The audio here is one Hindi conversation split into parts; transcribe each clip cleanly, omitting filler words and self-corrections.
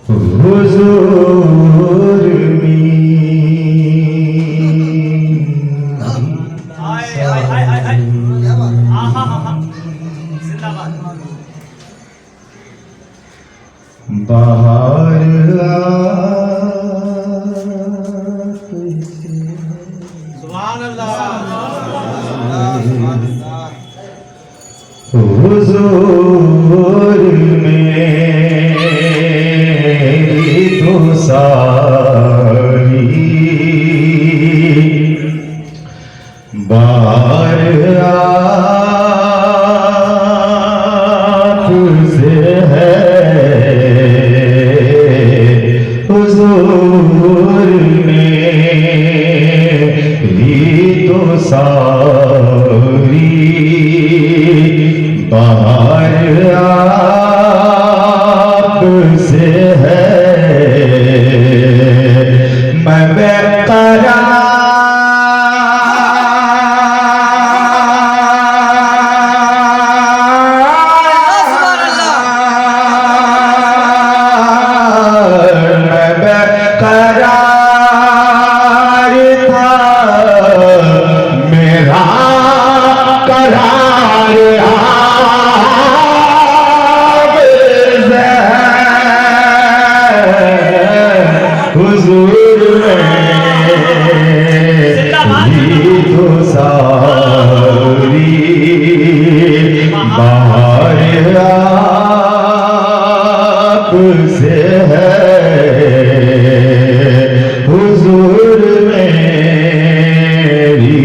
हुजूर बाहर सुभान अल्लाह हुजूर मेरी तो सारी बार आपसे है हुजूर मेरी तो सारी बाहर आपसे है मैं बेकरार से है हुजूर मेरी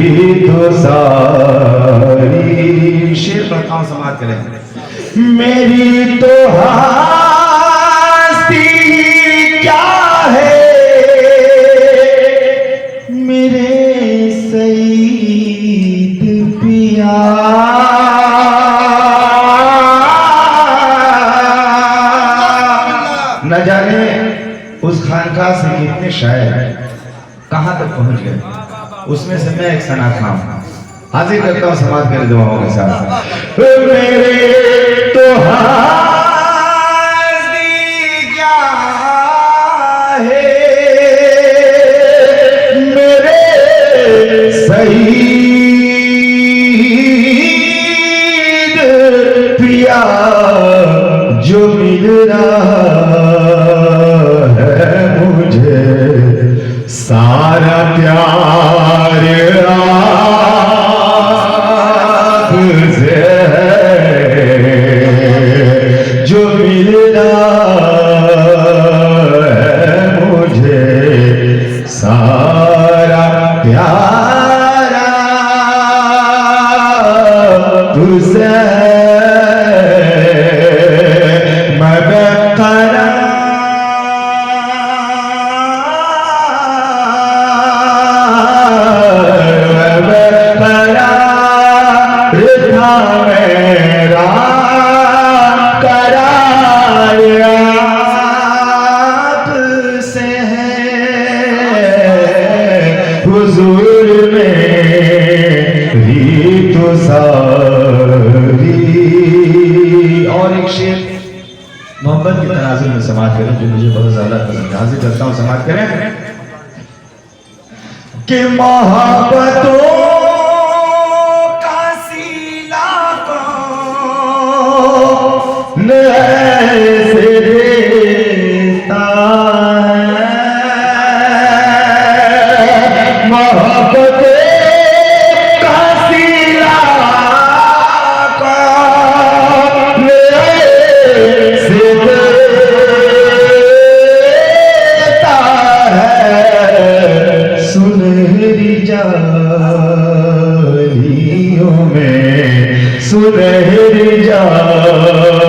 तो सारी शेर पढ़ता हूं समाज करें मेरी तो हस्ती क्या है मेरे सईद पिया न जाने उस खानका से कितने शायर कहां तक पहुंच गए उसमें से मैं एक सना खां हाजिर करता हूं समाज के दुआओं के साथ मेरे तो हाज़ी क्या है मेरे सईद पिया जो मिल रहा है मुझे सारा प्यार आपसे है जो मिल रहा है मुझे सारा प्यार आपसे मैं बेकरार था मेरा करार आपसे है हुजूर मेरी तो सारी और एक शेर मोहब्बत की तनाजुर में समाज करें जो मुझे बहुत ज्यादा पसंद है हाजिर करता हूं समाज करें कि मोहब्बतों ऐसे देता है मोहब्बत का सिला ऐसे देता है सुनहरी जालियों में सुनहरी जालियों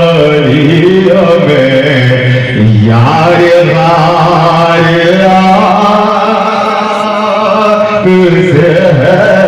में यार बार आपसे है